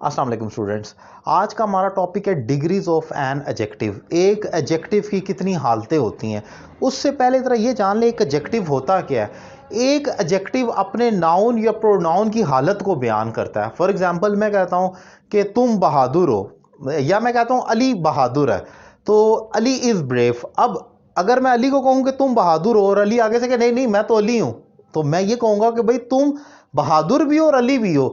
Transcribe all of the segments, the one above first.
अस्सलाम वालेकुम स्टूडेंट्स। आज का हमारा टॉपिक है डिग्रीज ऑफ एन एडजेक्टिव। एक एडजेक्टिव की कितनी हालतें होती हैं। उससे पहले ज़रा ये जान ले एक एडजेक्टिव होता क्या है। एक एडजेक्टिव अपने नाउन या प्रोनाउन की हालत को बयान करता है। फॉर एग्जांपल मैं कहता हूँ कि तुम बहादुर हो, या मैं कहता हूँ अली बहादुर है, तो अली इज़ ब्रेव। अब अगर मैं अली को कहूँ कि तुम बहादुर हो और अली आगे से कि नहीं नहीं मैं तो अली हूँ, तो मैं ये कहूँगा कि भाई तुम बहादुर भी हो और अली भी हो।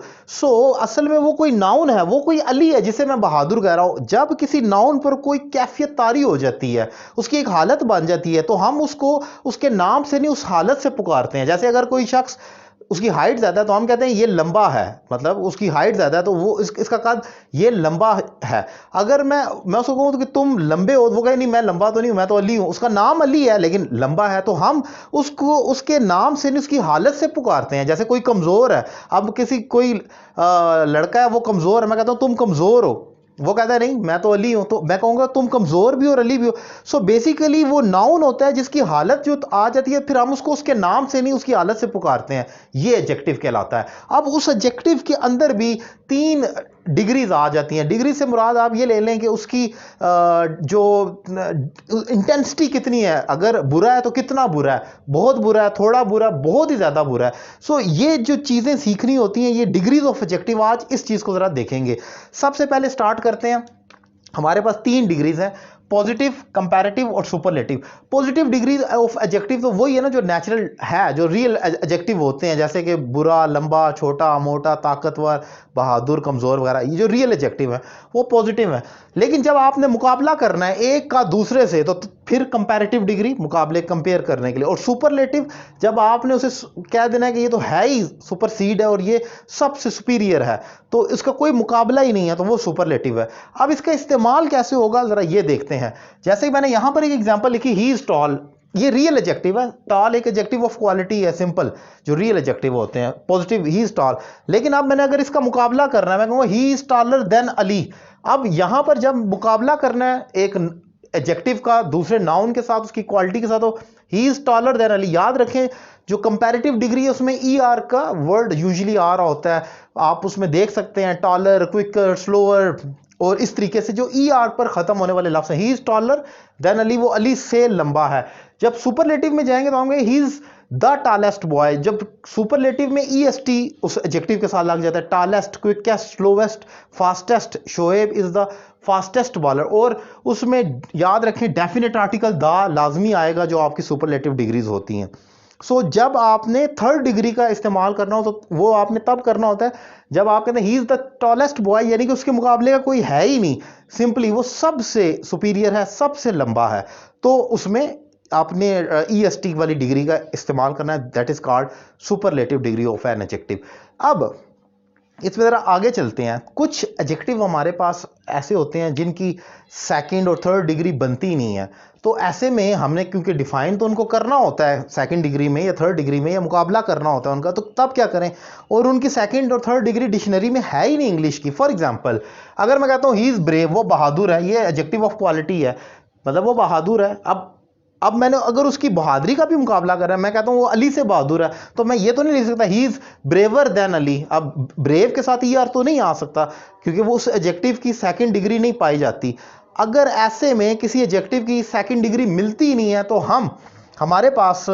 असल में वो कोई नाउन है, वो कोई अली है जिसे मैं बहादुर कह रहा हूं। जब किसी नाउन पर कोई कैफियत तारी हो जाती है, उसकी एक हालत बन जाती है, तो हम उसको उसके नाम से नहीं उस हालत से पुकारते हैं। जैसे अगर कोई शख्स उसकी हाइट ज्यादा है तो हम कहते हैं ये लंबा है, मतलब उसकी हाइट ज्यादा है तो वो इसका कद ये लंबा है। अगर मैं उसको कहूँ कि तुम लंबे हो, वो कहे नहीं मैं लंबा तो नहीं हूं, मैं तो अली हूं। उसका नाम अली है लेकिन लंबा है, तो हम उसको उसके नाम से नहीं उसकी हालत से पुकारते हैं। जैसे कोई कमजोर है, अब कोई लड़का है वो कमजोर है, मैं कहता हूं तुम कमजोर हो, वो कहता है नहीं मैं तो अली हूं, तो मैं कहूंगा तुम कमजोर भी हो और अली भी हो। बेसिकली वो नाउन होता है जिसकी हालत जो आ जाती है, फिर हम उसको उसके नाम से नहीं उसकी हालत से पुकारते हैं, ये एडजेक्टिव कहलाता है। अब उस एडजेक्टिव के अंदर भी तीन डिग्रीज आ जाती हैं। डिग्री से मुराद आप ये ले लें कि उसकी जो इंटेंसिटी कितनी है। अगर बुरा है तो कितना बुरा है, बहुत बुरा है, थोड़ा बुरा, बहुत ही ज्यादा बुरा है। ये जो चीजें सीखनी होती हैं, ये डिग्रीज ऑफ एडजेक्टिव, आज इस चीज को जरा देखेंगे। सबसे पहले स्टार्ट करते हैं। हमारे पास तीन डिग्रीज हैं, पॉजिटिव, कंपैरेटिव और superlative. Positive degree of adjective तो वही है ना जो नेचुरल है, जो रियल एडजेक्टिव होते हैं, जैसे कि बुरा, लंबा, छोटा, मोटा, ताकतवर, बहादुर, कमजोर वगैरह। ये जो रियल एडजेक्टिव है वो पॉजिटिव है। लेकिन जब आपने मुकाबला करना है एक का दूसरे से, तो फिर कंपैरेटिव डिग्री, मुकाबले कंपेयर करने के लिए। और सुपरलेटिव जब आपने उसे कह देना है कि ये तो है ही सुपरसीड है और ये सबसे सुपीरियर है, तो इसका कोई मुकाबला ही नहीं है, तो वो सुपरलेटिव है। अब इसका इस्तेमाल कैसे होगा जरा ये देखते हैं। जैसे कि मैंने यहां पर एक एग्जांपल लिखी, ही इज टॉल, ये रियल एडजेक्टिव है। टॉल एक एडजेक्टिव ऑफ क्वालिटी है, सिंपल, जो रियल एडजेक्टिव होते हैं पॉजिटिव, ही इज टॉल। लेकिन अब मैंने अगर इसका मुकाबला करना है, मैं कहूंगा he is taller than Ali. अब यहां पर जब मुकाबला करना है एक एडजेक्टिव का दूसरे नाउन के साथ, उसकी क्वालिटी के साथ, तो he is taller than Ali. याद रखें जो कंपैरेटिव डिग्री है उसमें ई आर का वर्ड यूजुअली आ रहा होता है। आप उसमें देख सकते हैं टॉलर, क्विकर, स्लोअर, और इस तरीके से जो ई आर पर खत्म होने वाले लफ्ज हैं। He is taller than Ali, वो अली से लंबा है। जब सुपरलेटिव में जाएंगे तो हम he is the tallest boy. जब सुपरलेटिव में ई एस टी उस एडजेक्टिव के साथ लग जाता है, tallest, quickest, slowest, fastest, Shoaib is the fastest bowler. और उसमें याद रखें डेफिनेट आर्टिकल द लाजमी आएगा जो आपकी सुपरलेटिव डिग्रीज होती हैं। जब आपने थर्ड डिग्री का इस्तेमाल करना हो तो वो आपने तब करना होता है जब आप कहते हैं he is the tallest boy, यानी कि उसके मुकाबले का कोई है ही नहीं, सिंपली वो सबसे सुपीरियर है, सबसे लंबा है। तो उसमें आपने ई एस टी वाली डिग्री का इस्तेमाल करना है, that is called superlative degree of an adjective. अब इसमें ज़रा आगे चलते हैं। कुछ एडजेक्टिव हमारे पास ऐसे होते हैं जिनकी सेकंड और थर्ड डिग्री बनती नहीं है, तो ऐसे में हमने क्योंकि डिफाइन तो उनको करना होता है सेकंड डिग्री में या थर्ड डिग्री में, या मुकाबला करना होता है उनका, तो तब क्या करें। और उनकी सेकंड और थर्ड डिग्री डिक्शनरी में है ही नहीं इंग्लिश की। फॉर एग्जांपल अगर मैं कहता हूँ ही इज ब्रेव, वो बहादुर है, ये एडजेक्टिव ऑफ क्वालिटी है, मतलब वो बहादुर है। अब मैंने अगर उसकी बहादुरी का भी मुकाबला कर रहा है, मैं कहता हूं वो अली से बहादुर है, तो मैं ये तो नहीं लिख सकता he is braver than Ali. अब ब्रेव के साथ ये अर्थ तो नहीं आ सकता क्योंकि वो उस एडजेक्टिव की सेकंड डिग्री नहीं पाई जाती। अगर ऐसे में किसी एडजेक्टिव की सेकंड डिग्री मिलती ही नहीं है, तो हमारे पास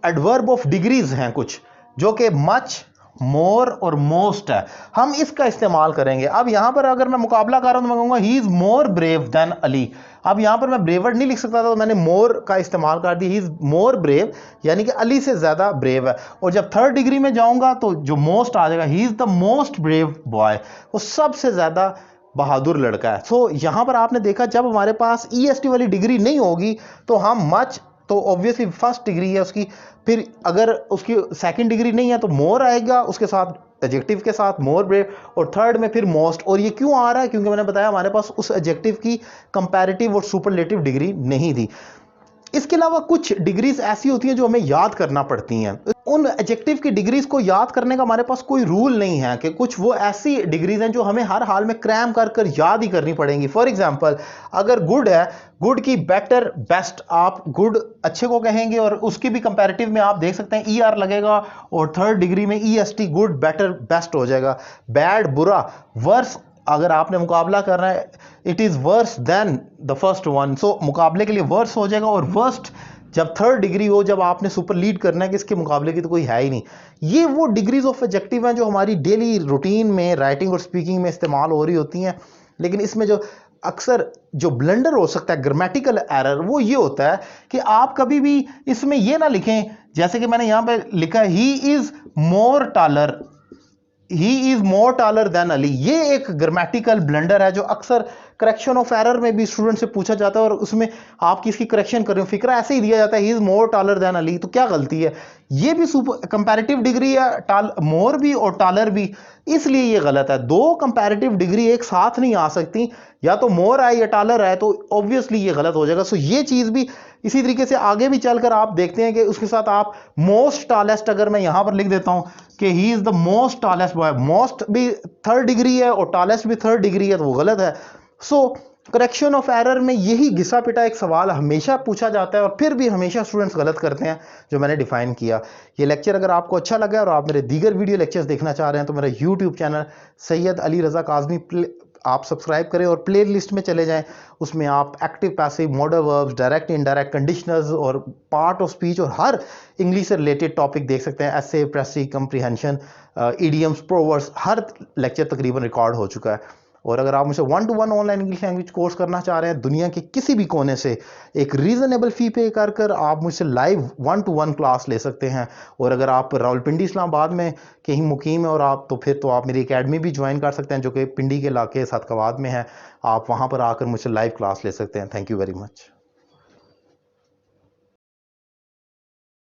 एडवर्ब ऑफ डिग्रीज हैं कुछ, जो कि मच, मोर और मोस्ट है। हम इसका इस्तेमाल करेंगे। अब यहां पर अगर मैं मुकाबला कर रहा हूं तो मैं कहूंगा he is more brave than Ali. अब यहां पर मैं ब्रेवर नहीं लिख सकता था, तो मैंने मोर का इस्तेमाल कर दिया, ही इज मोर ब्रेव, यानी कि अली से ज्यादा ब्रेव है। और जब थर्ड डिग्री में जाऊंगा तो जो मोस्ट आ जाएगा, he is the most brave boy, वो सबसे ज्यादा बहादुर लड़का है। यहां पर आपने देखा जब हमारे पास ई एस टी वाली डिग्री नहीं होगी तो हम मच, तो ऑब्वियसली फर्स्ट डिग्री है उसकी, फिर अगर उसकी सेकंड डिग्री नहीं है तो मोर आएगा उसके साथ, एडजेक्टिव के साथ मोर ब्रेव, और थर्ड में फिर मोस्ट। और ये क्यों आ रहा है, क्योंकि मैंने बताया हमारे पास उस एडजेक्टिव की कंपैरेटिव और सुपरलेटिव डिग्री नहीं थी। इसके अलावा कुछ डिग्रीज ऐसी होती हैं जो हमें याद करना पड़ती हैं। उन एडजेक्टिव की डिग्रीज को याद करने का हमारे पास कोई रूल नहीं है कि कुछ वो ऐसी डिग्रीज हैं जो हमें हर हाल में क्रैम कर कर याद ही करनी पड़ेंगी। फॉर एग्जांपल, अगर गुड है, गुड की बेटर, बेस्ट, आप गुड अच्छे को कहेंगे और उसकी भी कंपैरेटिव में आप देख सकते हैं ई आर लगेगा और थर्ड डिग्री में E S T, good, better, best हो जाएगा। बैड, बुरा, वर्स, अगर आपने मुकाबला करना है, it is worse than the first one, so मुकाबले के लिए वर्स हो जाएगा। और वर्स्ट जब थर्ड डिग्री हो, जब आपने सुपर लीड करना है कि इसके मुकाबले की तो कोई है ही नहीं। ये वो डिग्रीज ऑफ एडजेक्टिव हैं जो हमारी डेली रूटीन में राइटिंग और स्पीकिंग में इस्तेमाल हो रही होती हैं। लेकिन इसमें जो अक्सर जो ब्लंडर हो सकता है, ग्रामेटिकल एरर, वो ये होता है कि आप कभी भी इसमें ये ना लिखें, जैसे कि मैंने यहां पे लिखा है he is more taller, he is more taller than Ali. ये एक ग्रामेटिकल ब्लंडर है जो अक्सर करेक्शन ऑफ एरर में भी स्टूडेंट से पूछा जाता है और उसमें आप किसकी करेक्शन कर रहे हो, फिक्रा ऐसे ही दिया जाता है, he is more taller than Ali, तो क्या गलती है? ये भी कंपैरेटिव डिग्री है, मोर भी और टालर भी, इसलिए ये गलत है। दो कंपैरेटिव डिग्री एक साथ नहीं आ सकती, या तो मोर आए या टालर आए, तो ऑब्वियसली ये गलत हो जाएगा। सो ये चीज भी इसी तरीके से आगे भी चलकर आप देखते हैं कि उसके साथ आप मोस्ट टालेस्ट, अगर मैं यहां पर लिख देता हूं कि he is the most tallest boy, most भी थर्ड डिग्री है और टालेस्ट भी थर्ड डिग्री है, तो वो गलत है। सो करेक्शन ऑफ एरर में यही घिसा पिटा एक सवाल हमेशा पूछा जाता है और फिर भी हमेशा स्टूडेंट्स गलत करते हैं, जो मैंने डिफाइन किया। ये लेक्चर अगर आपको अच्छा लगा और आप मेरे दीगर वीडियो लेक्चर्स देखना चाह रहे हैं तो मेरा यूट्यूब चैनल सैयद अली रज़ा काज़मी आप सब्सक्राइब करें और प्ले लिस्ट में चले जाएं। उसमें आप active, passive, modal verbs, direct, indirect, conditionals और पार्ट ऑफ स्पीच और हर इंग्लिश से रिलेटेड टॉपिक देख सकते हैं। एसे, प्रेसी, कंप्रीहेंशन, इडियम्स, प्रोवर्ब्स, हर लेक्चर तकरीबन रिकॉर्ड हो चुका है। और अगर आप मुझसे 1-to-1 online English language course करना चाह रहे हैं दुनिया के किसी भी कोने से, एक रीजनेबल फी पे कर आप मुझसे लाइव 1-to-1 क्लास ले सकते हैं। और अगर आप रावलपिंडी इस्लामाबाद में कहीं मुकीम है और आप, तो फिर तो आप मेरी एकेडमी भी ज्वाइन कर सकते हैं जो कि पिंडी के इलाके सादकाबाद में है। आप वहाँ पर आकर मुझसे लाइव क्लास ले सकते हैं। Thank you very much.